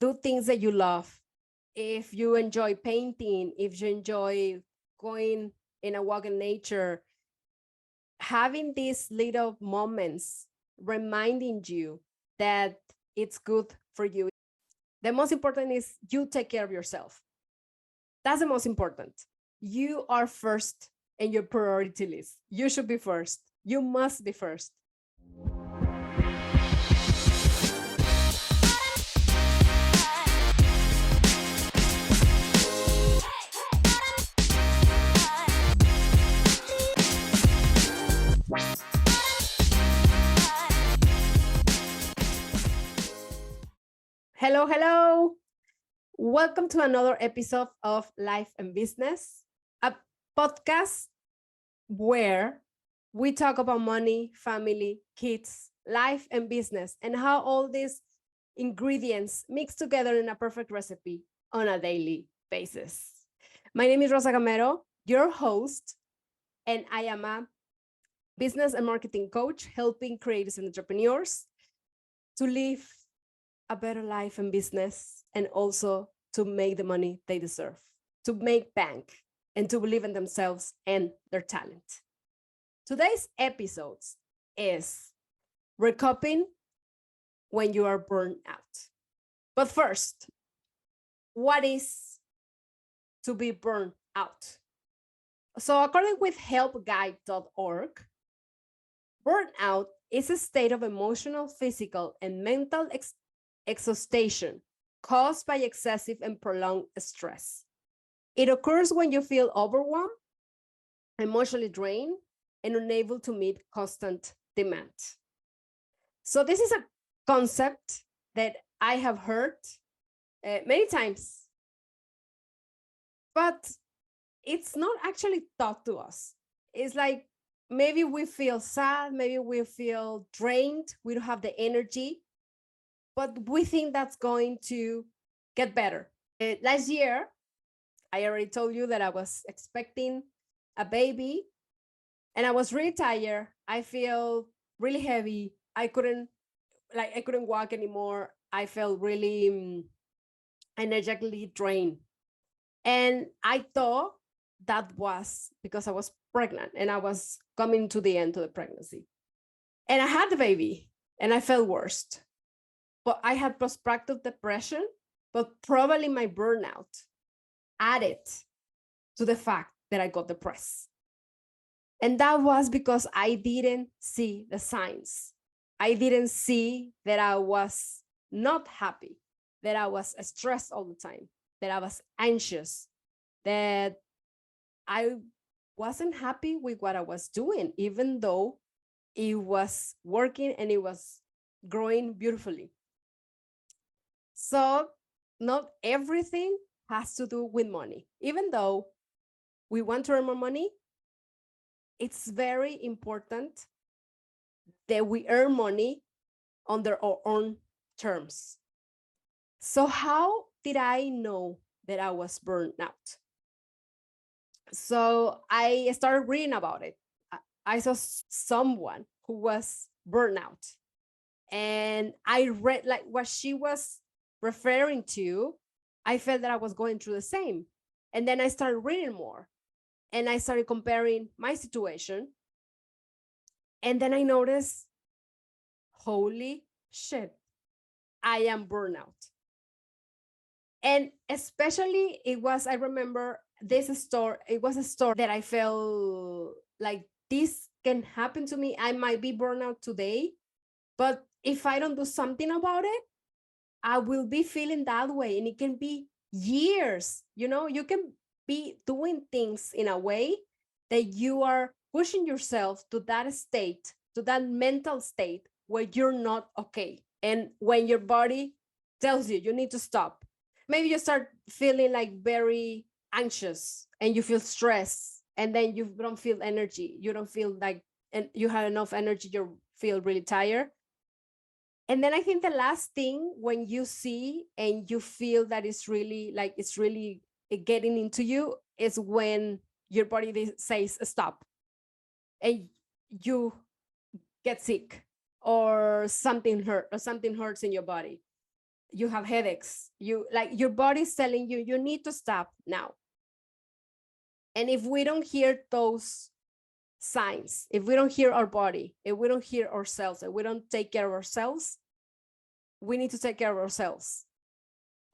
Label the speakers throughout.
Speaker 1: do things that you love. If you enjoy painting, if you enjoy going in a walk in nature, having these little moments reminding you that it's good for you. The most important is you take care of yourself. That's the most important. You are first in your priority list. You should be first. You must be first. Hello, hello. Welcome to another episode of Life and Business, a podcast where we talk about money, family, kids, life, and business, and how all these ingredients mix together in a perfect recipe on a daily basis. My name is Rosa, your host, and I am a business and marketing coach helping creators and entrepreneurs to live a better life and business, and also to make the money they deserve, to make bank, and to believe in themselves and their talent. Today's episode is recouping when you are burned out. But first, what is to be burned out? So according with helpguide.org, burnout is a state of emotional, physical, and mental exhaustion caused by excessive and prolonged stress. It occurs when you feel overwhelmed, emotionally drained, and unable to meet constant demand. So this is a concept that I have heard many times, but it's not actually taught to us. It's like maybe we feel sad, maybe we feel drained, we don't have the energy, but we think that's going to get better. Last year, I already told you that I was expecting a baby and I was really tired. I feel really heavy. I couldn't walk anymore. I felt really energetically drained. And I thought that was because I was pregnant and I was coming to the end of the pregnancy. And I had the baby and I felt worse. But I had postpartum depression, but probably my burnout added to the fact that I got depressed. And that was because I didn't see the signs. I didn't see that I was not happy, that I was stressed all the time, that I was anxious, that I wasn't happy with what I was doing, even though it was working and it was growing beautifully. So not everything has to do with money. Even though we want to earn more money, it's very important that we earn money under our own terms. So how did I know that I was burned out? So I started reading about it. I saw someone who was burned out, and I read like what she was referring to. I felt that I was going through the same. And then I started reading more and I started comparing my situation. And then I noticed, holy shit, I am burnout. And especially I remember it was a store that I felt like this can happen to me. I might be burnout today, but if I don't do something about it, I will be feeling that way. And it can be years. You can be doing things in a way that you are pushing yourself to that state, to that mental state where you're not okay. And when your body tells you you need to stop, maybe you start feeling like very anxious and you feel stressed, and then you don't feel energy. You don't feel like and you have enough energy. You feel really tired. And then I think the last thing, when you see and you feel that it's really getting into you, is when your body says stop and you get sick or something hurts in your body. you have headaches, you like your body's telling you you need to stop now. And if we don't hear those signs, if we don't hear our body, if we don't hear ourselves, if we don't take care of ourselves, we need to take care of ourselves.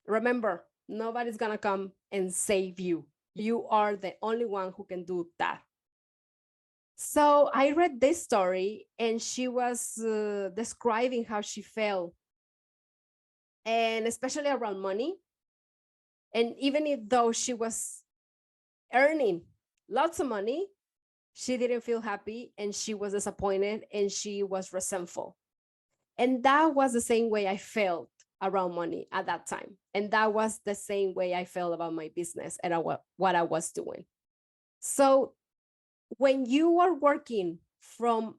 Speaker 1: Remember, nobody's gonna come and save you. You are the only one who can do that. So I read this story, and she was describing how she felt, and especially around money. And even if though she was earning lots of money, she didn't feel happy, and she was disappointed, and she was resentful. And that was the same way I felt around money at that time. And that was the same way I felt about my business and what I was doing. So when you are working from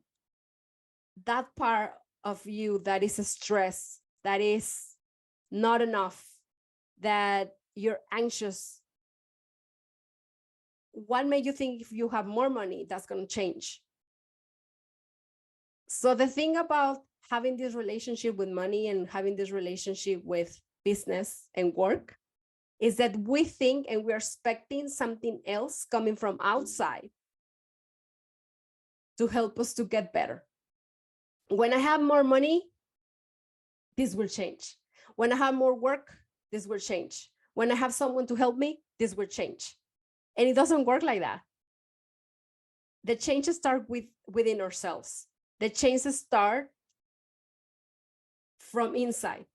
Speaker 1: that part of you that is a stress, that is not enough, that you're anxious, what made you think if you have more money, that's going to change? So the thing about having this relationship with money and having this relationship with business and work is that we think and we're expecting something else coming from outside to help us to get better. When I have more money, this will change. When I have more work, this will change. When I have someone to help me, this will change. And it doesn't work like that. The changes start within ourselves. The changes start from inside,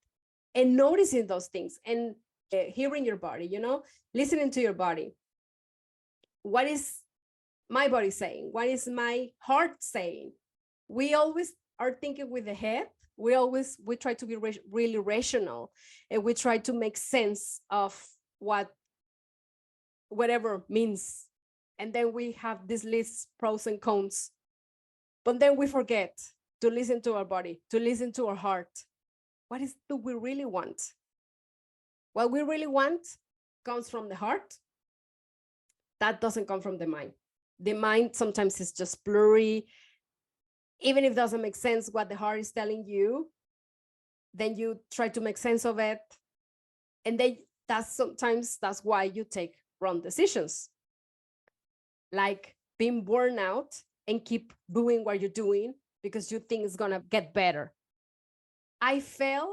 Speaker 1: and noticing those things, and hearing your body, listening to your body. What is my body saying? What is my heart saying? We always are thinking with the head. We try to be really rational, and we try to make sense of whatever means. And then we have this list, pros and cons. But then we forget to listen to our body, to listen to our heart. Do we really want? What we really want comes from the heart. That doesn't come from the mind. The mind sometimes is just blurry. Even if it doesn't make sense what the heart is telling you, then you try to make sense of it. And then that's why you take wrong decisions. Like being burnout and keep doing what you're doing because you think it's gonna get better. I felt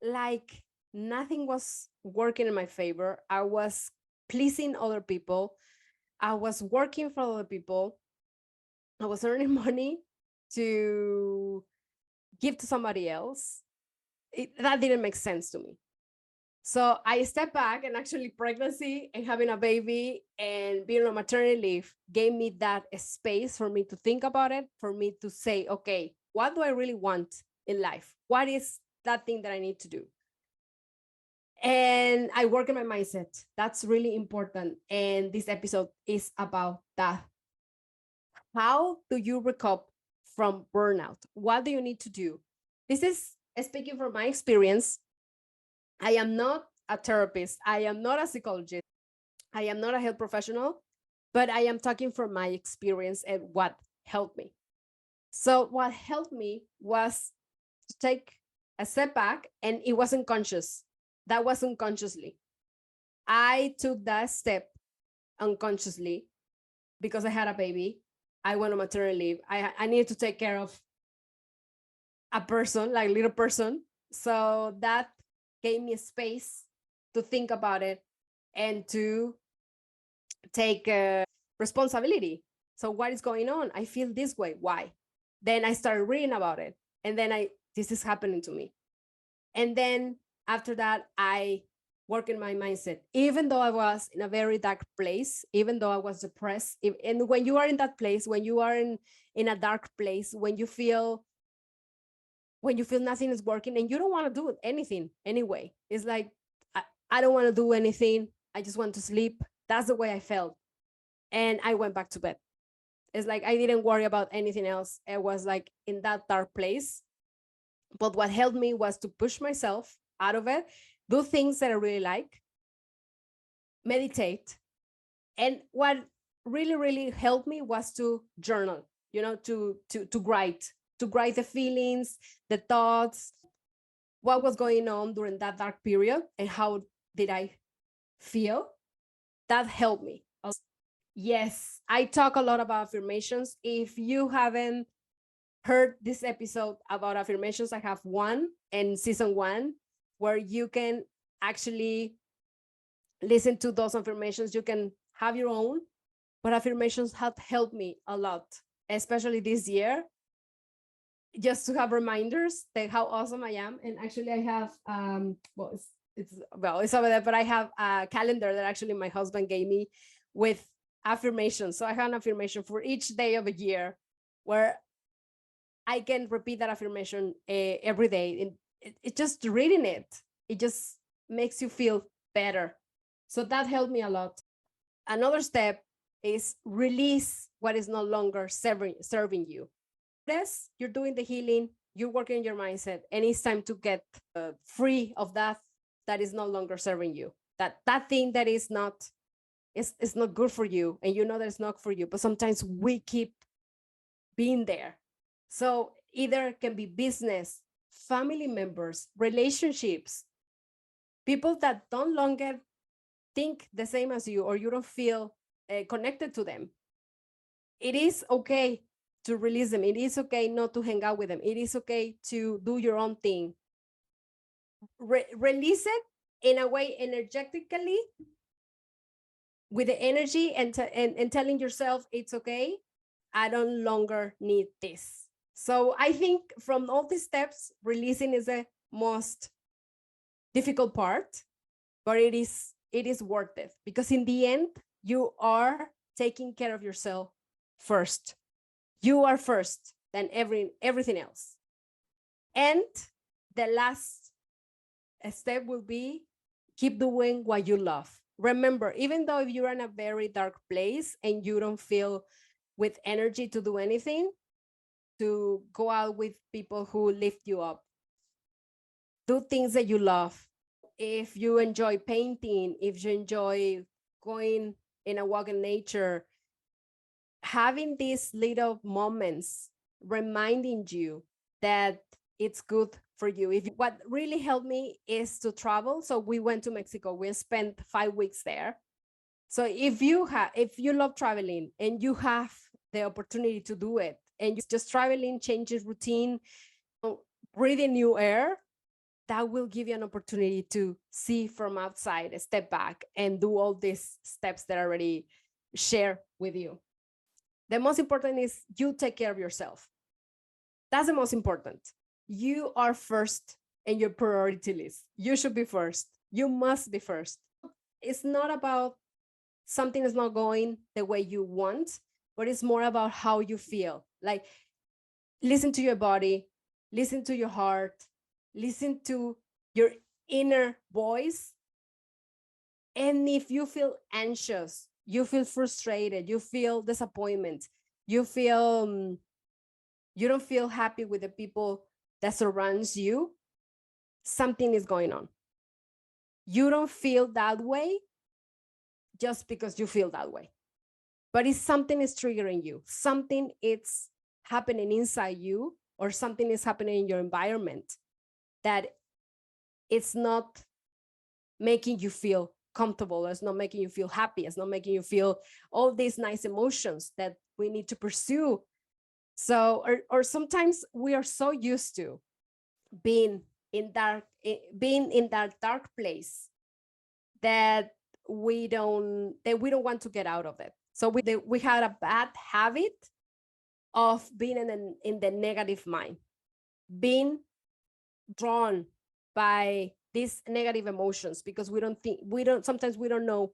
Speaker 1: like nothing was working in my favor. I was pleasing other people. I was working for other people. I was earning money to give to somebody else. That didn't make sense to me. So I stepped back, and actually pregnancy and having a baby and being on maternity leave gave me that space for me to think about it, for me to say, okay, what do I really want in life? What is that thing that I need to do? And I work on my mindset. That's really important. And this episode is about that. How do you recoup from burnout? What do you need to do? This is speaking from my experience. I am not a therapist. I am not a psychologist. I am not a health professional, but I am talking from my experience and what helped me. So what helped me was to take a step back, and it wasn't conscious. That was unconsciously. I took that step unconsciously because I had a baby. I went on maternity leave. I needed to take care of a person, like a little person. So that gave me a space to think about it and to take responsibility. So what is going on? I feel this way. Why? Then I started reading about it. And then this is happening to me. And then after that, I work in my mindset. Even though I was in a very dark place, even though I was depressed, and when you are in that place, when you are in a dark place, when you feel nothing is working and you don't want to do anything anyway, it's like, I don't want to do anything. I just want to sleep. That's the way I felt. And I went back to bed. It's like I didn't worry about anything else. I was like in that dark place. But what helped me was to push myself out of it, do things that I really like, meditate. And what really, really helped me was to journal, to write the feelings, the thoughts. what was going on during that dark period and how did I feel. That helped me. Yes, I talk a lot about affirmations. If you haven't heard this episode about affirmations, I have one in season 1 where you can actually listen to those affirmations. You can have your own, but affirmations have helped me a lot, especially this year, just to have reminders that how awesome I am. And actually I have well, it's over there, but I have a calendar that actually my husband gave me with affirmations. So I have an affirmation for each day of a year where I can repeat that affirmation every day. And it just reading it just makes you feel better. So that helped me a lot. Another step is release what is no longer serving you. Yes, you're doing the healing, you're working on your mindset, and it's time to get free of that is no longer serving you. That thing that is not not good for you, and you know that it's not for you, but sometimes we keep being there. So either it can be business, family members, relationships, people that don't longer think the same as you, or you don't feel connected to them. It is okay to release them. It is okay not to hang out with them. It is okay to do your own thing. Release it in a way energetically, with the energy and telling yourself it's okay. I don't longer need this. So I think from all these steps, releasing is the most difficult part, but it is worth it, because in the end, you are taking care of yourself first. You are first than everything else. And the last step will be keep doing what you love. Remember, even though if you're in a very dark place and you don't feel with energy to do anything, to go out with people who lift you up. Do things that you love. If you enjoy painting, if you enjoy going in a walk in nature, having these little moments reminding you that it's good for you. What really helped me is to travel. So we went to Mexico. We spent 5 weeks there. So if you love traveling and you have the opportunity to do it, and you just traveling, changes routine, breathing new air, that will give you an opportunity to see from outside, step back, and do all these steps that I already share with you. The most important is you take care of yourself. That's the most important. You are first in your priority list. You should be first. You must be first. It's not about something is not going the way you want, but it's more about how you feel. Like, listen to your body, listen to your heart, listen to your inner voice. And if you feel anxious, you feel frustrated, you feel disappointment, you feel you don't feel happy with the people that surrounds you, something is going on. You don't feel that way just because you feel that way, but if something is triggering you, something is happening inside you, or something is happening in your environment that it's not making you feel comfortable, it's not making you feel happy, it's not making you feel all these nice emotions that we need to pursue. So, or sometimes we are so used to being in that dark place that we don't want to get out of it. So we had a bad habit of being in the negative mind, being drawn by these negative emotions, because sometimes we don't know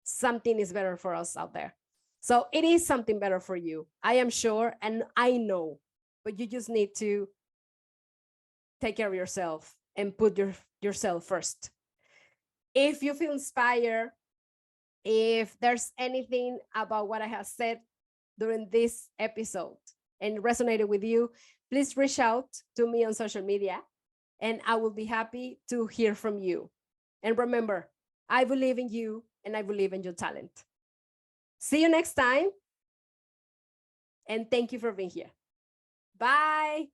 Speaker 1: something is better for us out there. So it is something better for you, I am sure, and I know, but you just need to take care of yourself and put yourself first. If you feel inspired, if there's anything about what I have said during this episode and resonated with you, please reach out to me on social media, and I will be happy to hear from you. And remember, I believe in you and I believe in your talent. See you next time. And thank you for being here. Bye.